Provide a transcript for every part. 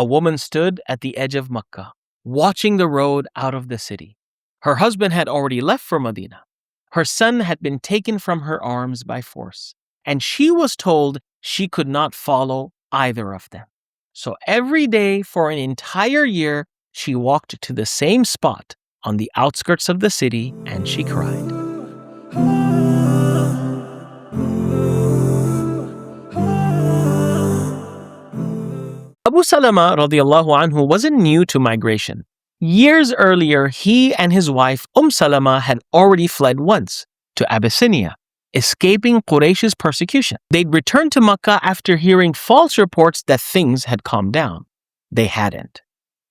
A woman stood at the edge of Makkah, watching the road out of the city. Her husband had already left for Medina. Her son had been taken from her arms by force, and she was told she could not follow either of them. So every day for an entire year, she walked to the same spot on the outskirts of the city and she cried. Abu Salamah radiallahu anhu wasn't new to migration. Years earlier, he and his wife Salamah had already fled once to Abyssinia, escaping Quraysh's persecution. They'd returned to Makkah after hearing false reports that things had calmed down. They hadn't.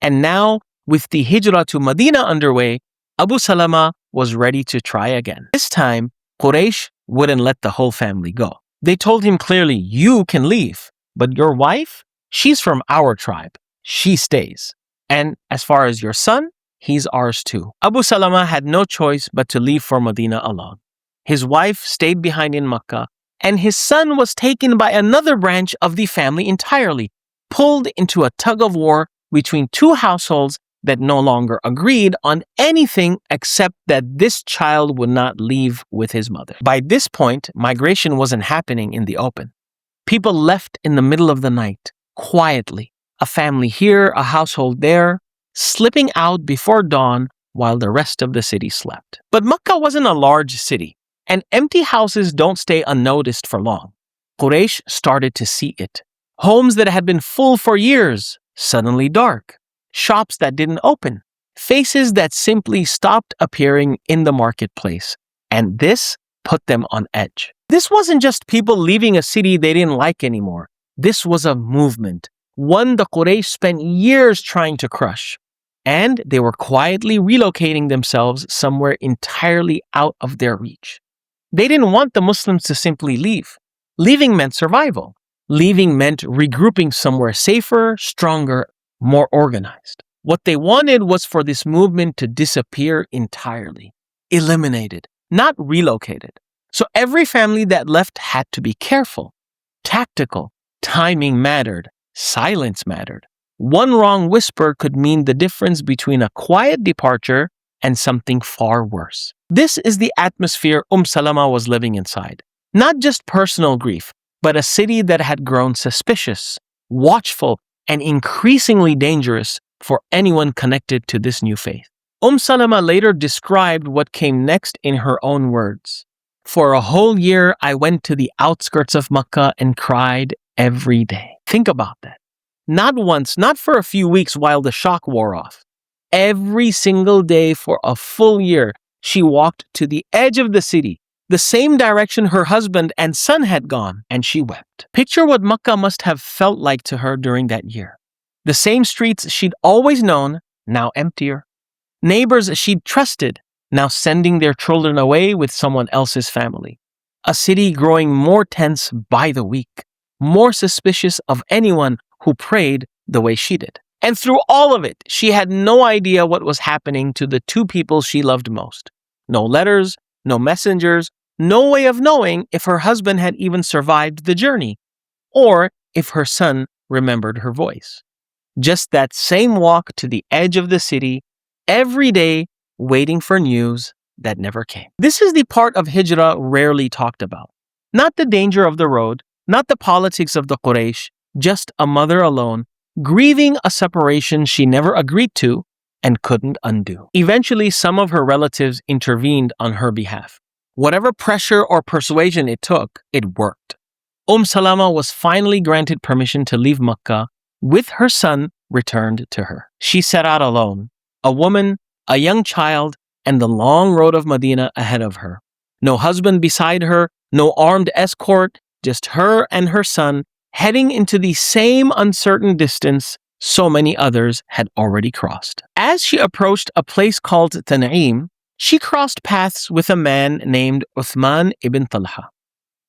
And now, with the hijrah to Madinah underway, Abu Salamah was ready to try again. This time, Quraysh wouldn't let the whole family go. They told him clearly, "You can leave, but your wife, she's from our tribe. She stays. And as far as your son, he's ours too." Abu Salamah had no choice but to leave for Medina alone. His wife stayed behind in Makkah, and his son was taken by another branch of the family entirely, pulled into a tug-of-war between two households that no longer agreed on anything except that this child would not leave with his mother. By this point, migration wasn't happening in the open. People left in the middle of the night, quietly, a family here, a household there, slipping out before dawn while the rest of the city slept. But Makkah wasn't a large city, and empty houses don't stay unnoticed for long. Quraysh started to see it. Homes that had been full for years, suddenly dark. Shops that didn't open. Faces that simply stopped appearing in the marketplace. And this put them on edge. This wasn't just people leaving a city they didn't like anymore. This was a movement, one the Quraysh spent years trying to crush. And they were quietly relocating themselves somewhere entirely out of their reach. They didn't want the Muslims to simply leave. Leaving meant survival. Leaving meant regrouping somewhere safer, stronger, more organized. What they wanted was for this movement to disappear entirely, eliminated, not relocated. So every family that left had to be careful, tactical. Timing mattered. Silence mattered. One wrong whisper could mean the difference between a quiet departure and something far worse. This is the atmosphere Salamah was living inside. Not just personal grief, but a city that had grown suspicious, watchful, and increasingly dangerous for anyone connected to this new faith. Salamah later described what came next in her own words. "For a whole year, I went to the outskirts of Makkah and cried every day." Think about that. Not once, not for a few weeks while the shock wore off. Every single day for a full year, she walked to the edge of the city, the same direction her husband and son had gone, and she wept. Picture what Makkah must have felt like to her during that year. The same streets she'd always known, now emptier. Neighbors she'd trusted, now sending their children away with someone else's family. A city growing more tense by the week, more suspicious of anyone who prayed the way she did. And through all of it, she had no idea what was happening to the two people she loved most. No letters, no messengers, no way of knowing if her husband had even survived the journey, or if her son remembered her voice. Just that same walk to the edge of the city, every day, waiting for news that never came. This is the part of Hijrah rarely talked about. Not the danger of the road, not the politics of the Quraysh, just a mother alone, grieving a separation she never agreed to and couldn't undo. Eventually, some of her relatives intervened on her behalf. Whatever pressure or persuasion it took, it worked. Salamah was finally granted permission to leave Makkah, with her son returned to her. She set out alone, a woman, a young child, and the long road of Medina ahead of her. No husband beside her, no armed escort, just her and her son, heading into the same uncertain distance so many others had already crossed. As she approached a place called Tan'im, she crossed paths with a man named Uthmān ibn Ṭalḥah.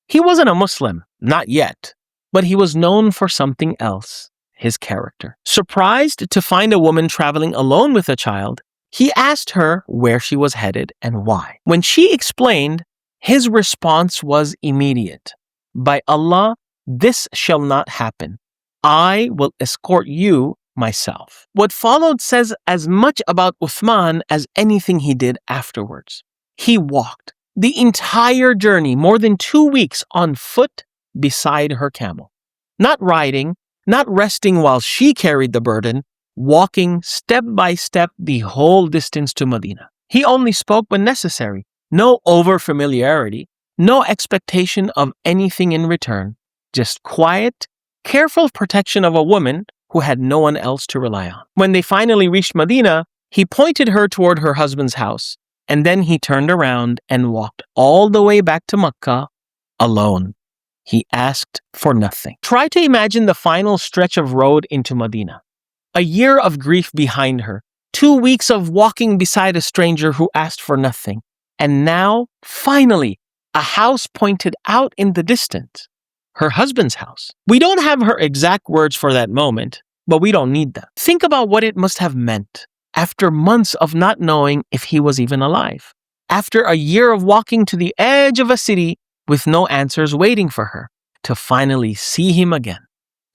He wasn't a Muslim, not yet, but he was known for something else, his character. Surprised to find a woman traveling alone with a child, he asked her where she was headed and why. When she explained, his response was immediate. "By Allah, this shall not happen. I will escort you myself. What followed says as much about Uthmān as anything he did afterwards. He walked the entire journey, more than 2 weeks, on foot beside her camel. Not riding, not resting while she carried the burden, walking step by step the whole distance to Medina. He only spoke when necessary. No over-familiarity, no expectation of anything in return. Just quiet, careful protection of a woman who had no one else to rely on. When they finally reached Medina, he pointed her toward her husband's house, and then he turned around and walked all the way back to Makkah alone. He asked for nothing. Try to imagine the final stretch of road into Medina. A year of grief behind her, 2 weeks of walking beside a stranger who asked for nothing, and now, finally, a house pointed out in the distance. Her husband's house. We don't have her exact words for that moment, but we don't need them. Think about what it must have meant after months of not knowing if he was even alive. After a year of walking to the edge of a city with no answers waiting for her, to finally see him again.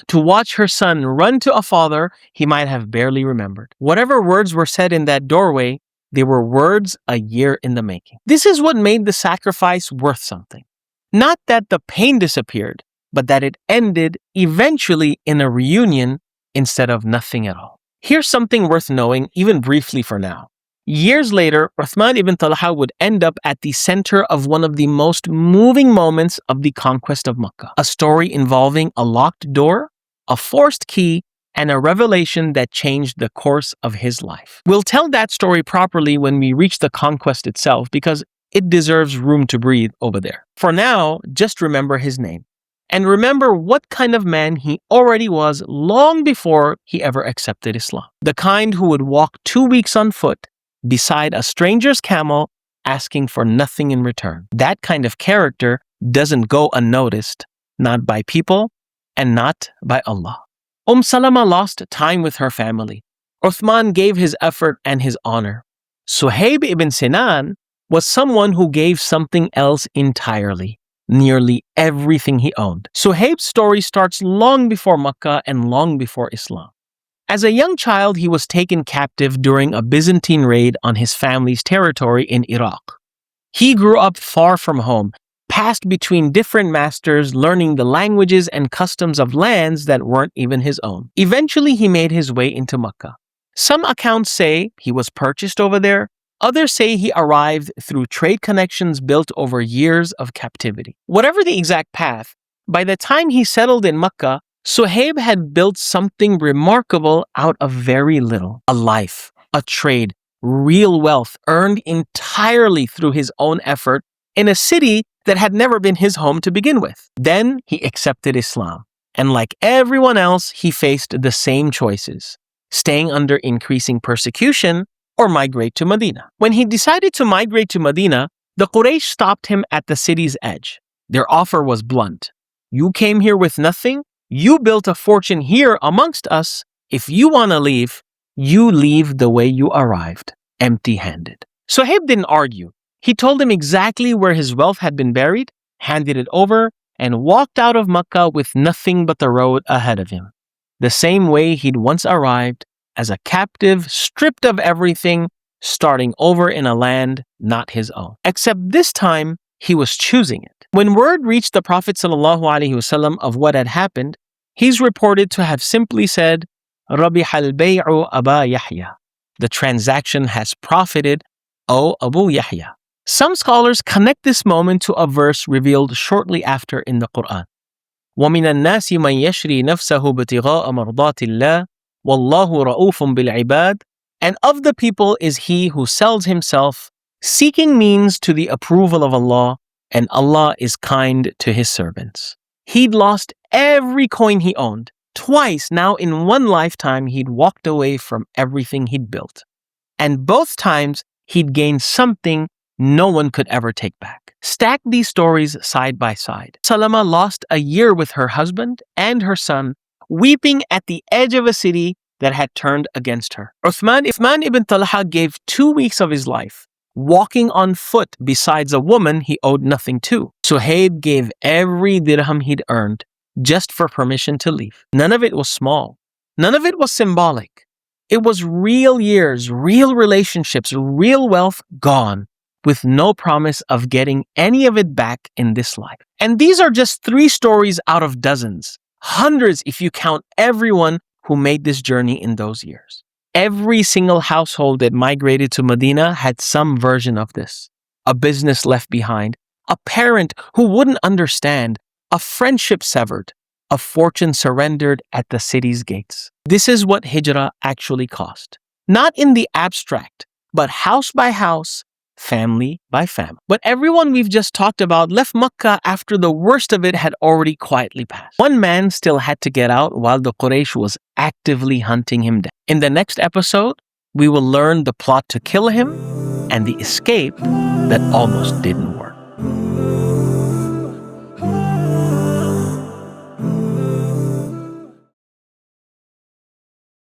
To watch her son run to a father he might have barely remembered. Whatever words were said in that doorway, they were words a year in the making. This is what made the sacrifice worth something. Not that the pain disappeared, but that it ended eventually in a reunion instead of nothing at all. Here's something worth knowing, even briefly for now. Years later, Uthmān ibn Ṭalḥah would end up at the center of one of the most moving moments of the conquest of Makkah. A story involving a locked door, a forced key, and a revelation that changed the course of his life. We'll tell that story properly when we reach the conquest itself because it deserves room to breathe over there. For now, just remember his name. And remember what kind of man he already was long before he ever accepted Islam. The kind who would walk 2 weeks on foot beside a stranger's camel asking for nothing in return. That kind of character doesn't go unnoticed, not by people and not by Allah. Salamah lost time with her family. Uthmān gave his effort and his honor. Suhaib ibn Sinan was someone who gave something else entirely. Nearly everything he owned. Suhaib's story starts long before Makkah and long before Islam. As a young child, he was taken captive during a Byzantine raid on his family's territory in Iraq. He grew up far from home, passed between different masters, learning the languages and customs of lands that weren't even his own. Eventually, he made his way into Makkah. Some accounts say he was purchased over there. Others say he arrived through trade connections built over years of captivity. Whatever the exact path, by the time he settled in Makkah, Suhaib had built something remarkable out of very little. A life, a trade, real wealth earned entirely through his own effort in a city that had never been his home to begin with. Then he accepted Islam. And like everyone else, he faced the same choices, staying under increasing persecution or migrate to Medina. When he decided to migrate to Medina, the Quraysh stopped him at the city's edge. Their offer was blunt. You came here with nothing. You built a fortune here amongst us. If you want to leave, you leave the way you arrived, empty-handed. Suhaib didn't argue. He told them exactly where his wealth had been buried, handed it over, and walked out of Makkah with nothing but the road ahead of him. The same way he'd once arrived, as a captive, stripped of everything, starting over in a land not his own. Except this time, he was choosing it. When word reached the Prophet ﷺ of what had happened, he's reported to have simply said, رَبِحَ الْبَيْعُ أَبَا يَحْيَى. The transaction has profited, O Abu Yahya. Some scholars connect this moment to a verse revealed shortly after in the Quran. وَمِنَ النَّاسِ مَنْ يَشْرِي نَفْسَهُ ابْتِغَاءَ مَرْضَاتِ اللَّهِ وَاللَّهُ رَؤُوفٌ بِالْعِبَادِ. And of the people is he who sells himself, seeking means to the approval of Allah, and Allah is kind to his servants. He'd lost every coin he owned. Twice now in one lifetime he'd walked away from everything he'd built. And both times he'd gained something no one could ever take back. Stack these stories side by side. Salamah lost a year with her husband and her son, weeping at the edge of a city that had turned against her. Uthmān ibn Ṭalḥah gave 2 weeks of his life, walking on foot besides a woman he owed nothing to. Suhaib gave every dirham he'd earned just for permission to leave. None of it was small. None of it was symbolic. It was real years, real relationships, real wealth gone, with no promise of getting any of it back in this life. And these are just 3 stories out of dozens, hundreds if you count everyone who made this journey in those years. Every single household that migrated to Medina had some version of this. A business left behind, a parent who wouldn't understand, a friendship severed, a fortune surrendered at the city's gates. This is what hijrah actually cost. Not in the abstract, but house by house, family by family. But everyone we've just talked about left Makkah after the worst of it had already quietly passed. One man still had to get out while the Quraysh was actively hunting him down. In the next episode, we will learn the plot to kill him and the escape that almost didn't work.